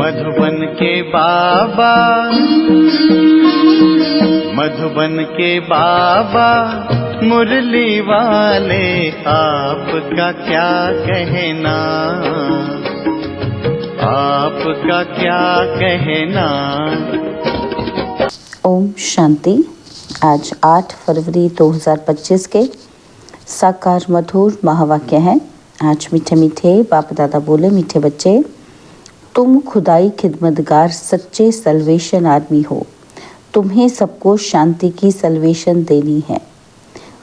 मधुबन के बाबा, मधुबन के बाबा मुरली वाले, आपका क्या कहना, आपका क्या कहना। ओम शांति। आज 8 फरवरी 2025 के साकार मधुर महावाक्य हैं। आज मीठे मीठे बाप दादा बोले, मीठे बच्चे, तुम खुदाई खिदमतगार सच्चे सल्वेशन आदमी हो, तुम्हें सबको शांति की सल्वेशन देनी है।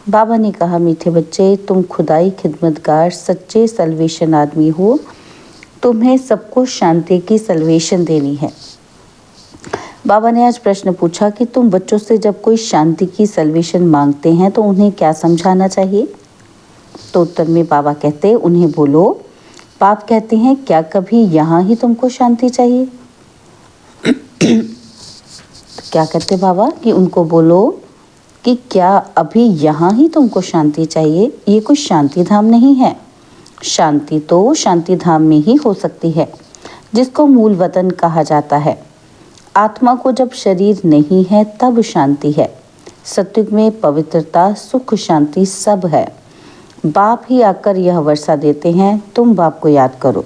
बाबा ने कहा, मीठे बच्चे, तुम खुदाई खिदमतगार सच्चे सल्वेशन आदमी हो, तुम्हें सबको शांति की सल्वेशन देनी है। बाबा ने आज प्रश्न पूछा कि तुम बच्चों से जब कोई शांति की सल्वेशन मांगते हैं तो उन्हें क्या समझाना चाहिए। तो उत्तर में बाबा कहते, उन्हें बोलो, बाप कहते हैं, क्या कभी यहाँ ही तुमको शांति चाहिए। क्या कहते बाबा कि उनको बोलो कि क्या अभी यहाँ ही तुमको शांति चाहिए। ये कोई शांति धाम नहीं है। शांति तो शांति धाम में ही हो सकती है, जिसको मूल वतन कहा जाता है। आत्मा को जब शरीर नहीं है तब शांति है। सत्युग में पवित्रता, सुख, शांति सब है। बाप ही आकर यह वर्षा देते हैं, तुम बाप को याद करो।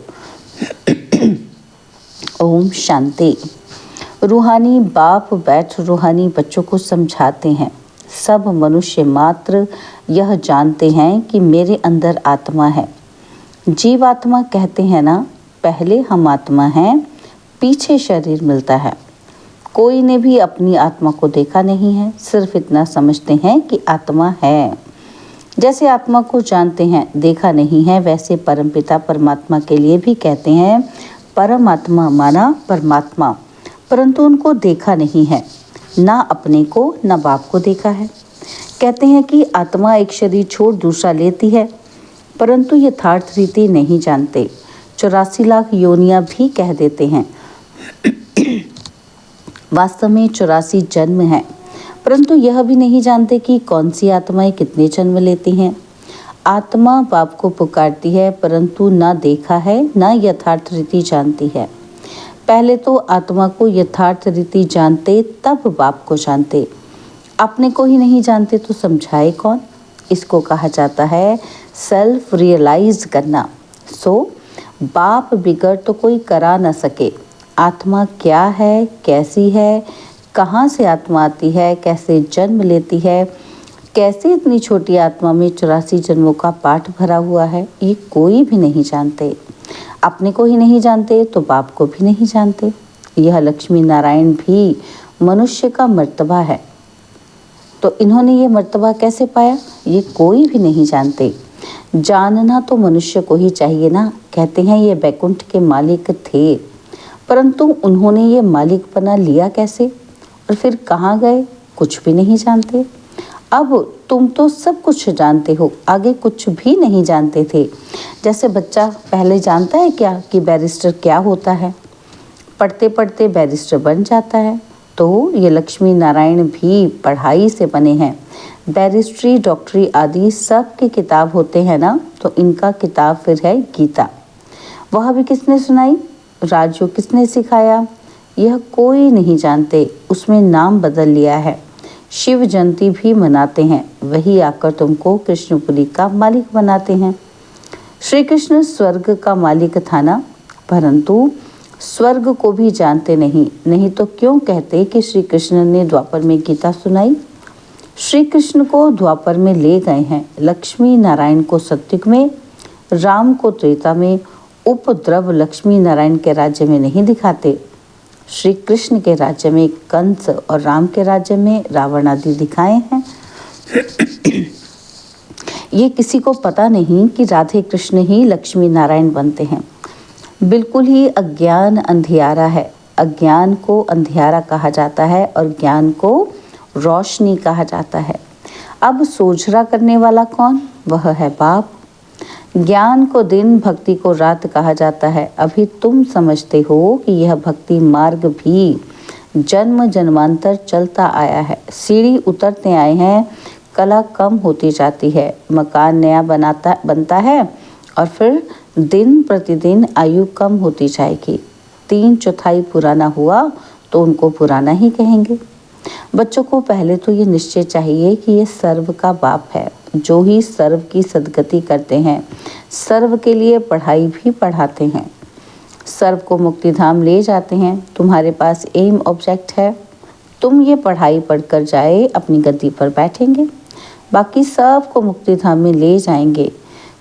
ओम शांति। रूहानी बाप बैठ रूहानी बच्चों को समझाते हैं। सब मनुष्य मात्र यह जानते हैं कि मेरे अंदर आत्मा है। जीव आत्मा कहते हैं ना, पहले हम आत्मा हैं, पीछे शरीर मिलता है। कोई ने भी अपनी आत्मा को देखा नहीं है, सिर्फ इतना समझते हैं कि आत्मा है। जैसे आत्मा को जानते हैं, देखा नहीं है, वैसे परमपिता परमात्मा के लिए भी कहते हैं परमात्मा माना परमात्मा, परंतु उनको देखा नहीं है, ना अपने को ना बाप को देखा है। कहते हैं कि आत्मा एक शरीर छोड़ दूसरा लेती है, परंतु यथार्थ रीति नहीं जानते। 84 लाख योनियां भी कह देते हैं। वास्तव में 84 जन्म हैं, परंतु यह भी नहीं जानते कि कौन सी आत्माएं कितने जन्म लेती हैं। आत्मा बाप को पुकारती है, परंतु ना देखा है ना यथार्थ रीति जानती है। पहले तो आत्मा को यथार्थ रीति जानते, तब बाप को जानते। अपने को ही नहीं जानते तो समझाए कौन। इसको कहा जाता है सेल्फ रियलाइज करना। सो बाप बिगड़ तो कोई करा न सके। आत्मा क्या है, कैसी है, कहाँ से आत्मा आती है, कैसे जन्म लेती है, कैसे इतनी छोटी आत्मा में 84 जन्मों का पाठ भरा हुआ है, ये कोई भी नहीं जानते। अपने को ही नहीं जानते तो बाप को भी नहीं जानते। यह लक्ष्मी नारायण भी मनुष्य का मर्तबा है, तो इन्होंने ये मर्तबा कैसे पाया, ये कोई भी नहीं जानते। जानना तो मनुष्य को ही चाहिए ना। कहते हैं ये बैकुंठ के मालिक थे, परंतु उन्होंने ये मालिकपना लिया कैसे और फिर कहाँ गए, कुछ भी नहीं जानते। अब तुम तो सब कुछ जानते हो, आगे कुछ भी नहीं जानते थे। जैसे बच्चा पहले जानता है क्या कि बैरिस्टर क्या होता है, पढ़ते पढ़ते बैरिस्टर बन जाता है। तो ये लक्ष्मी नारायण भी पढ़ाई से बने हैं। बैरिस्ट्री, डॉक्टरी आदि सब की किताब होते हैं ना, तो इनका किताब फिर है गीता। वह भी किसने सुनाई, राजयोग किसने सिखाया, यह कोई नहीं जानते। उसमें नाम बदल लिया है। शिव जयंती भी मनाते हैं, वही आकर तुमको कृष्णपुरी का मालिक बनाते हैं। श्री कृष्ण स्वर्ग का मालिक था ना, परंतु स्वर्ग को भी जानते नहीं तो क्यों कहते कि श्री कृष्ण ने द्वापर में गीता सुनाई। श्री कृष्ण को द्वापर में ले गए हैं, लक्ष्मी नारायण को सत्युग में, राम को त्रेता में, उपद्रव लक्ष्मी नारायण के राज्य में नहीं दिखाते। श्री कृष्ण के राज्य में कंस और राम के राज्य में रावण आदि दिखाए हैं। ये किसी को पता नहीं कि राधे कृष्ण ही लक्ष्मी नारायण बनते हैं। बिल्कुल ही अज्ञान अंधियारा है। अज्ञान को अंधियारा कहा जाता है और ज्ञान को रोशनी कहा जाता है। अब सोझरा करने वाला कौन, वह है बाप। ज्ञान को दिन, भक्ति को रात कहा जाता है। अभी तुम समझते हो कि यह भक्ति मार्ग भी जन्म जन्मांतर चलता आया है। सीढ़ी उतरते आए हैं, कला कम होती जाती है, मकान नया बनता है और फिर दिन प्रतिदिन आयु कम होती जाएगी। 3/4 पुराना हुआ तो उनको पुराना ही कहेंगे। बच्चों को पहले तो ये निश्चय चाहिए कि ये सर्व का बाप है, जो ही सर्व की सद्गति करते हैं, सर्व के लिए पढ़ाई भी पढ़ाते हैं, सर्व को मुक्ति धाम ले जाते हैं। तुम्हारे पास एम ऑब्जेक्ट है, तुम ये पढ़ाई पढ़कर जाए अपनी गद्दी पर बैठेंगे, बाकी सब को मुक्ति धाम में ले जाएंगे।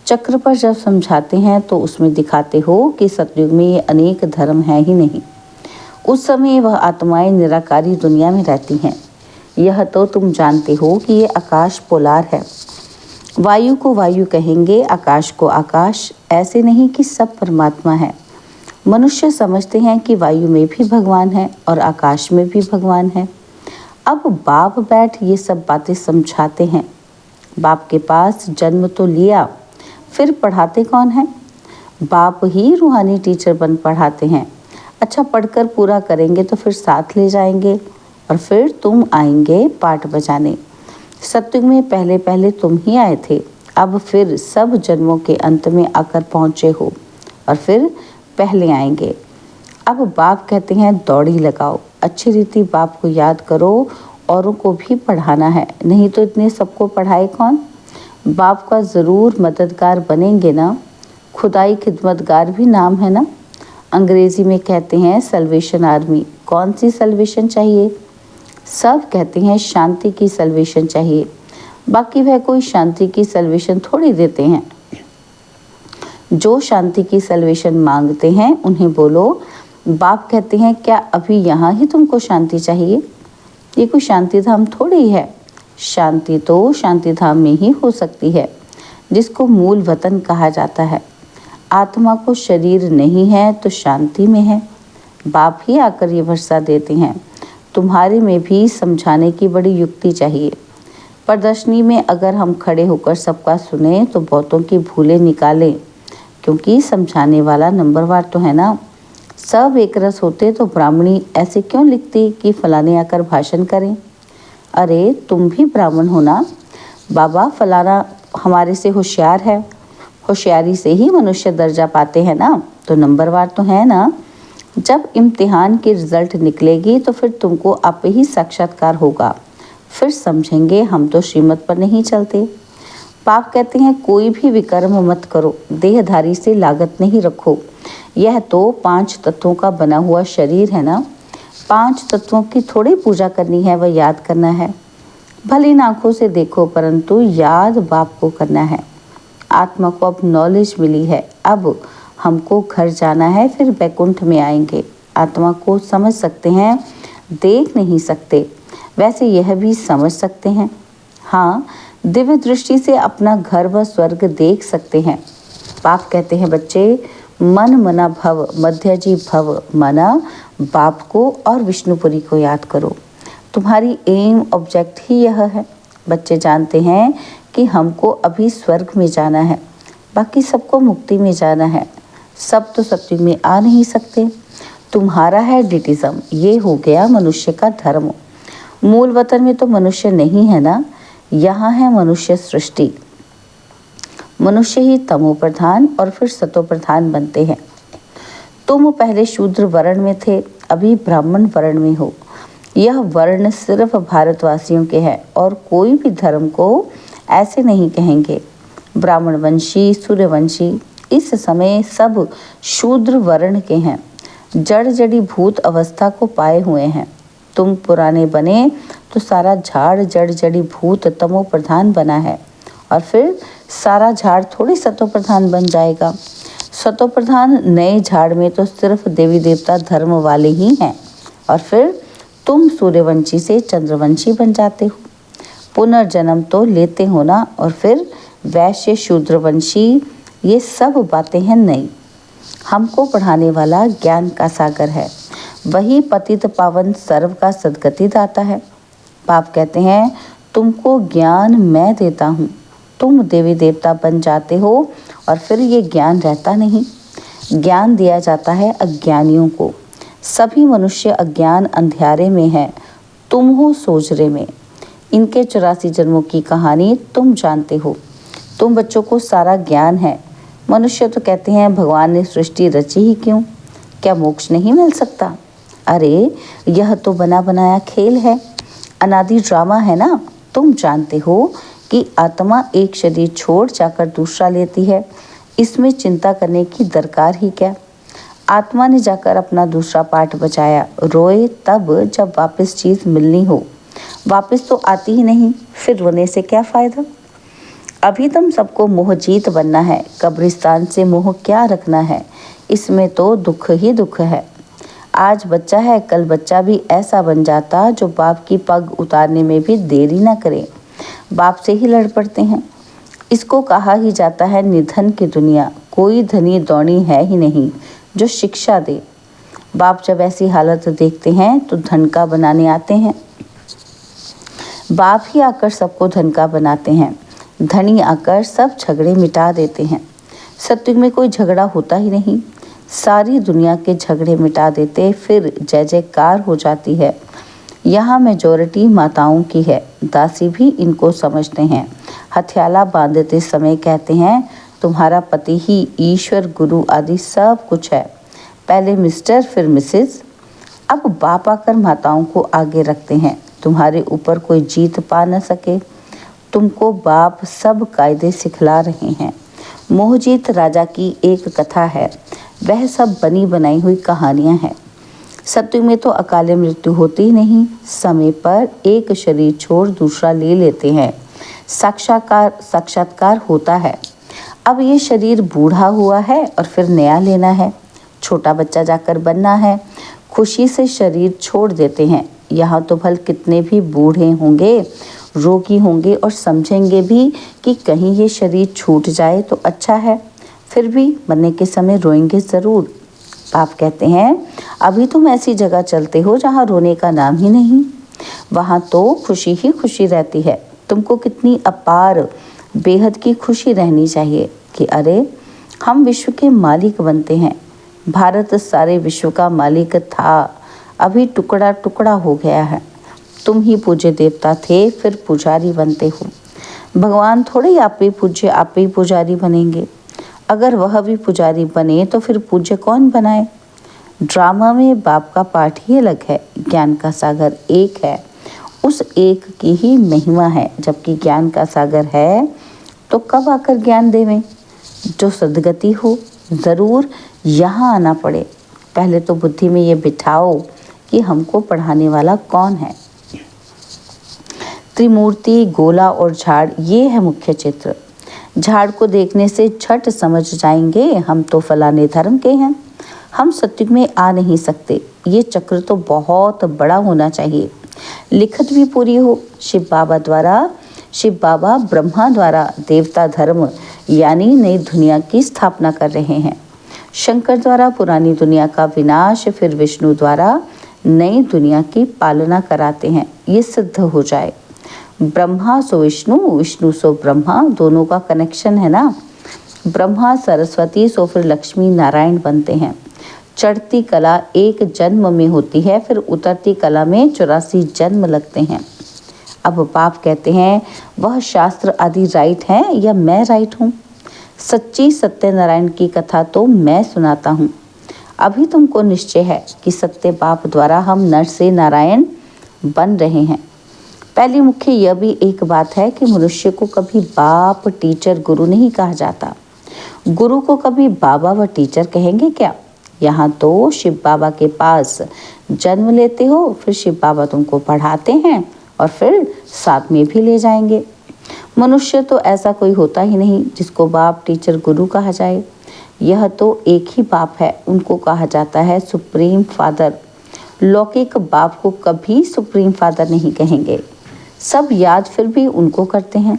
चक्र पर जब समझाते हैं तो उसमें दिखाते हो कि सतयुग में ये अनेक धर्म है ही नहीं। उस समय वह आत्माएं निराकारी दुनिया में रहती हैं। यह तो तुम जानते हो कि ये आकाश पोलार है। वायु को वायु कहेंगे, आकाश को आकाश, ऐसे नहीं कि सब परमात्मा है। मनुष्य समझते हैं कि वायु में भी भगवान है और आकाश में भी भगवान है। अब बाप बैठ ये सब बातें समझाते हैं। बाप के पास जन्म तो लिया, फिर पढ़ाते कौन है? बाप ही रूहानी टीचर बन पढ़ाते हैं। अच्छा, पढ़कर पूरा करेंगे तो फिर साथ ले जाएंगे और फिर तुम आएंगे पाठ बजाने। सत्युग में पहले पहले तुम ही आए थे, अब फिर सब जन्मों के अंत में आकर पहुँचे हो और फिर पहले आएंगे। अब बाप कहते हैं दौड़ी लगाओ, अच्छी रीति बाप को याद करो, औरों को भी पढ़ाना है, नहीं तो इतने सबको पढ़ाए कौन? बाप का ज़रूर मददगार बनेंगे ना। खुदाई खिदमतगार भी नाम है ना। अंग्रेजी में कहते हैं सल्वेशन आर्मी। कौन सी सल्वेशन चाहिए? सब कहते हैं शांति की सल्वेशन चाहिए, बाकी वह कोई शांति की सल्वेशन थोड़ी देते हैं। जो शांति की सल्वेशन मांगते हैं उन्हें बोलो। बाप कहते हैं क्या अभी यहाँ ही तुमको शांति चाहिए? ये कोई शांति धाम थोड़ी है। शांति तो शांति धाम में ही हो सकती है, जिसको मूल वतन कहा जाता है। आत्मा को शरीर नहीं है तो शांति में है। बाप ही आकर ये भरोसा देते हैं। तुम्हारे में भी समझाने की बड़ी युक्ति चाहिए। प्रदर्शनी में अगर हम खड़े होकर सबका सुने तो बहुतों की भूलें निकालें, क्योंकि समझाने वाला नंबरवार तो है ना। सब एक रस होते तो ब्राह्मणी ऐसे क्यों लिखती कि फलाने आकर भाषण करें? अरे तुम भी ब्राह्मण हो ना। बाबा फलाना हमारे से होशियार है, होशियारी से ही मनुष्य दर्जा पाते हैं ना, तो नंबरवार तो है ना। जब इम्तिहान की रिजल्ट निकलेगी तो फिर तुमको आप ही साक्षात्कार होगा, फिर समझेंगे हम तो श्रीमत पर नहीं चलते। पाप कहते हैं कोई भी विकर्म मत करो, देहधारी से लागत नहीं रखो। यह तो 5 तत्वों का बना हुआ शरीर है ना। 5 तत्वों की थोड़ी पूजा करनी है, वह याद करना है। भली आंखों से देखो परंतु याद बाप को करना है। आत्मा को अब नॉलेज मिली है, अब हमको घर जाना है, फिर बैकुंठ में आएंगे। आत्मा को समझ सकते हैं, देख नहीं सकते। वैसे यह भी समझ सकते हैं, हाँ, दिव्य दृष्टि से अपना घर व स्वर्ग देख सकते हैं। बाप कहते हैं बच्चे, मन मना भव मध्यजी भव, मना बाप को और विष्णुपुरी को याद करो। तुम्हारी एम ऑब्जेक्ट ही यह है। बच्चे जानते हैं कि हमको अभी स्वर्ग में जाना है, बाकी सबको मुक्ति में जाना है। सब तो सत्युग में आ नहीं सकते। तुम्हारा है डिटिज्म, ये हो गया मनुष्य का धर्म। मूल वतन में तो मनुष्य नहीं है ना, यहाँ है मनुष्य सृष्टि। मनुष्य ही तमो प्रधान और फिर सतो प्रधान बनते हैं। तुम पहले शूद्र वर्ण में थे, अभी ब्राह्मण वर्ण में हो। यह वर्ण सिर्फ भारतवासियों के हैं और कोई भी धर्म को ऐसे नहीं कहेंगे। ब्राह्मण वंशी, सूर्यवंशी इस समय सब शूद्र वर्ण के हैं, जड़ जड़ी भूत अवस्था को पाए हुए हैं। तुम पुराने बने तो सारा झाड़ जड़ जड़ी भूत तमो प्रधान बना है, और फिर सारा झाड़ थोड़ी सतो प्रधान बन जाएगा। सतो प्रधान नए झाड़ में तो सिर्फ देवी देवता धर्म वाले ही हैं, और फिर तुम सूर्यवंशी से चंद्रवंशी बन जाते हो। पुनर्जन्म तो लेते हो ना, और फिर वैश्य शूद्रवंशी, ये सब बातें हैं नई। हमको पढ़ाने वाला ज्ञान का सागर है, वही पतित पावन सर्व का सद्गति दाता है। बाप कहते हैं तुमको ज्ञान मैं देता हूँ, तुम देवी देवता बन जाते हो और फिर ये ज्ञान रहता नहीं। ज्ञान दिया जाता है अज्ञानियों को। सभी मनुष्य अज्ञान अंधियारे में हैं, तुम हो सोजरे में। इनके 84 जन्मों की कहानी तुम जानते हो। तुम बच्चों को सारा ज्ञान है। मनुष्य तो कहते हैं भगवान ने सृष्टि रची ही क्यों? क्या मोक्ष नहीं मिल सकता? अरे यह तो बना बनाया खेल है, अनादि ड्रामा है ना। तुम जानते हो कि आत्मा एक शरीर छोड़ जाकर दूसरा लेती है, इसमें चिंता करने की दरकार ही क्या। आत्मा ने जाकर अपना दूसरा पार्ट बचाया, रोए तब जब वापस चीज मिलनी हो, वापस तो आती ही नहीं, फिर रोने से क्या फायदा। अभी तुम सबको मोह जीत बनना है, कब्रिस्तान से मोह क्या रखना है, इसमें तो दुख ही दुख है। आज बच्चा है, कल बच्चा भी ऐसा बन जाता जो बाप की पग उतारने में भी देरी ना करे, बाप से ही लड़ पड़ते हैं। इसको कहा ही जाता है निधन की दुनिया, कोई धनी दौनी है ही नहीं जो शिक्षा दे। बाप जब ऐसी हालत देखते हैं तो धन का बनाने आते हैं। बाप ही आकर सबको धन का बनाते हैं, धनी आकर सब झगड़े मिटा देते हैं। सत्युग में कोई झगड़ा होता ही नहीं, सारी दुनिया के झगड़े मिटा देते, फिर जय जयकार हो जाती है। यहाँ मेजॉरिटी माताओं की है, दासी भी इनको समझते हैं। हथियाला बांधते समय कहते हैं तुम्हारा पति ही ईश्वर गुरु आदि सब कुछ है, पहले मिस्टर फिर मिसेस। अब बाप आकर माताओं को आगे रखते हैं, तुम्हारे ऊपर कोई जीत पा न सके। तुमको बाप सब कायदे सिखला रहे हैं। मोहजीत राजा की एक कथा है, वह सब बनी बनाई हुई कहानियां हैं। सत्युग में तो अकाले मृत्यु होती ही नहीं, समय पर एक शरीर छोड़ दूसरा ले लेते हैं, साक्षात्कार होता है। अब ये शरीर बूढ़ा हुआ है और फिर नया लेना है, छोटा बच्चा जाकर बनना है, खुशी से शरीर छोड़ देते हैं। यहाँ तो भल कितने भी बूढ़े होंगे, रोगी होंगे और समझेंगे भी कि कहीं ये शरीर छूट जाए तो अच्छा है, फिर भी मरने के समय रोएंगे ज़रूर। आप कहते हैं अभी तुम ऐसी जगह चलते हो जहाँ रोने का नाम ही नहीं, वहाँ तो खुशी ही खुशी रहती है। तुमको कितनी अपार बेहद की खुशी रहनी चाहिए कि अरे हम विश्व के मालिक बनते हैं। भारत सारे विश्व का मालिक था, अभी टुकड़ा टुकड़ा हो गया है। तुम ही पूज्य देवता थे, फिर पुजारी बनते हो। भगवान थोड़े आप ही पूज्य आप ही पुजारी बनेंगे। अगर वह भी पुजारी बने तो फिर पूज्य कौन बनाए। ड्रामा में बाप का पाठ ही अलग है, ज्ञान का सागर एक है, उस एक की ही महिमा है। जबकि ज्ञान का सागर है तो कब आकर ज्ञान देवें। जो सदगति हो ज़रूर यहाँ आना पड़े। पहले तो बुद्धि में ये बिठाओ कि हमको पढ़ाने वाला कौन है। त्रिमूर्ति, गोला और झाड़, ये है मुख्य चित्र। झाड़ को देखने से झट समझ जाएंगे हम तो फलाने धर्म के हैं, हम सत्युग में आ नहीं सकते। ये चक्र तो बहुत बड़ा होना चाहिए, लिखत भी पूरी हो। शिव बाबा ब्रह्मा द्वारा देवता धर्म यानी नई दुनिया की स्थापना कर रहे हैं। शंकर द्वारा पुरानी दुनिया का विनाश, फिर विष्णु द्वारा नई दुनिया की पालना कराते हैं। ये सिद्ध हो जाए। ब्रह्मा सो विष्णु, विष्णु सो ब्रह्मा, दोनों का कनेक्शन है ना। ब्रह्मा सरस्वती सो फिर लक्ष्मी नारायण बनते हैं। चढ़ती कला एक जन्म में होती है, फिर उतरती कला में 84 जन्म लगते हैं। अब बाप कहते हैं वह शास्त्र आदि राइट हैं या मैं राइट हूँ। सच्ची सत्यनारायण की कथा तो मैं सुनाता हूँ। अभी तुमको निश्चय है कि सत्य बाप द्वारा हम नर से नारायण बन रहे हैं। पहली मुख्य यह भी एक बात है कि मनुष्य को कभी बाप, टीचर, गुरु नहीं कहा जाता। गुरु को कभी बाबा व टीचर कहेंगे क्या। यहाँ तो शिव बाबा के पास जन्म लेते हो, फिर शिव बाबा तुमको पढ़ाते हैं और फिर साथ में भी ले जाएंगे। मनुष्य तो ऐसा कोई होता ही नहीं जिसको बाप, टीचर, गुरु कहा जाए। यह तो एक ही बाप है, उनको कहा जाता है सुप्रीम फादर। लौकिक बाप को कभी सुप्रीम फादर नहीं कहेंगे। सब याद फिर भी उनको करते हैं,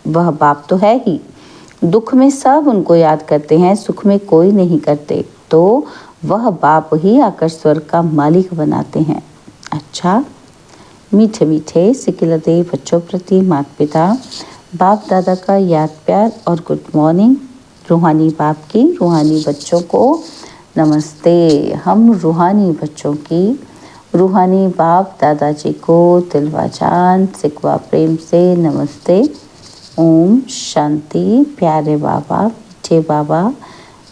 वह बाप तो है ही। दुख में सब उनको याद करते हैं, सुख में कोई नहीं करते, तो वह बाप ही आकर स्वर्ग का मालिक बनाते हैं। अच्छा, मीठे मीठे सिकिलते बच्चों प्रति माता पिता बाप दादा का याद प्यार और गुड मॉर्निंग। रूहानी बाप की रूहानी बच्चों को नमस्ते। हम रूहानी बच्चों की रूहानी बाप दादाजी को दिलवा जान सिकवा प्रेम से नमस्ते। ओम शांति। प्यारे बाबा, मीठे बाबा,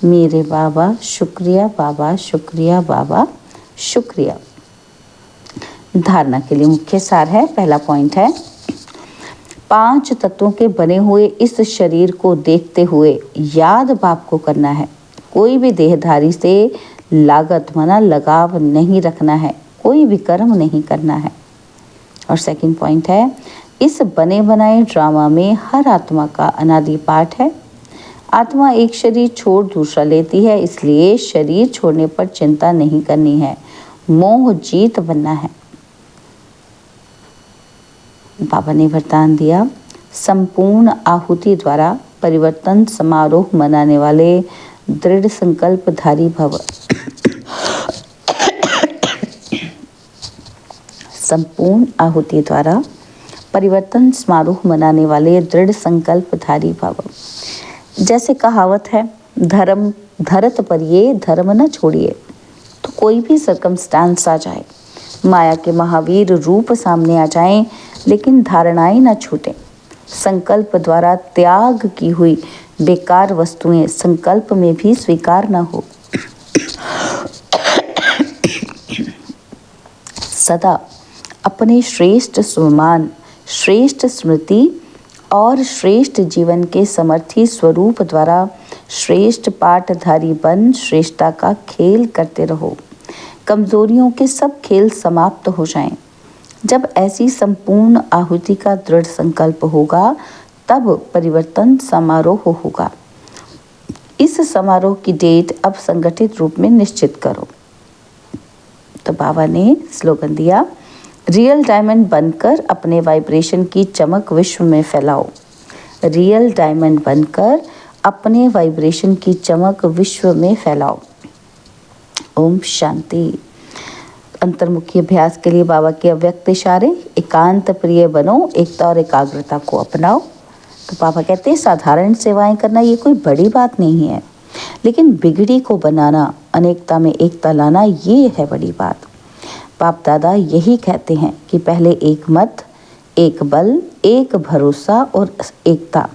मेरे बाबा शुक्रिया, बाबा शुक्रिया, बाबा शुक्रिया। धारणा के लिए मुख्य सार है, पहला पॉइंट है, 5 तत्वों के बने हुए इस शरीर को देखते हुए याद बाप को करना है। कोई भी देहधारी से लागत माना लगाव नहीं रखना है, कोई भी कर्म नहीं करना है। और सेकंड पॉइंट है, इस बने बनाए ड्रामा में हर आत्मा का अनादि पाठ है। आत्मा एक शरीर छोड़ दूसरा लेती है, इसलिए शरीर छोड़ने पर चिंता नहीं करनी है, मोह जीत बनना है। बाबा ने वरदान दिया, संपूर्ण आहुति द्वारा परिवर्तन समारोह मनाने वाले दृढ़ संकल्पधारी भव। संपूर्ण आहुति द्वारा परिवर्तन समारोह मनाने वाले दृढ़ संकल्पधारी भव। जैसे कहावत है, धर्म धरत पर ये धर्म न छोड़िए। तो कोई भी सर्कमस्टांस आ जाए, माया के महावीर रूप सामने आ जाएं, लेकिन धारणाएं न छूटें। संकल्प द्वारा त्याग की हुई बेकार वस्तुएं संकल्प में भी स्वीकार न हो। सदा अपने श्रेष्ठ स्वमान, श्रेष्ठ स्मृति और श्रेष्ठ जीवन के समर्थी स्वरूप द्वारा श्रेष्ठ पाठधारी बन श्रेष्ठता का खेल करते रहो। कमजोरियों के सब खेल समाप्त हो जाएं। जब ऐसी संपूर्ण आहुति का दृढ़ संकल्प होगा, तब परिवर्तन समारोह होगा। इस समारोह की डेट अब संगठित रूप में निश्चित करो। तो बाबा ने स्लोगन दिया, रियल डायमंड बनकर अपने वाइब्रेशन की चमक विश्व में फैलाओ। रियल डायमंड बनकर अपने वाइब्रेशन की चमक विश्व में फैलाओ। ओम शांति। अंतर्मुखी अभ्यास के लिए बाबा के अव्यक्त इशारे, एकांत प्रिय बनो, एकता और एकाग्रता को अपनाओ। तो बाबा कहते हैं, साधारण सेवाएं करना ये कोई बड़ी बात नहीं है, लेकिन बिगड़ी को बनाना, अनेकता में एकता लाना, ये है बड़ी बात। बाप दादा यही कहते हैं कि पहले एक मत, एक बल, एक भरोसा और एकता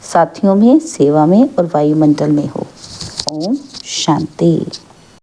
साथियों में, सेवा में और वायुमंडल में हो। ओम शांति।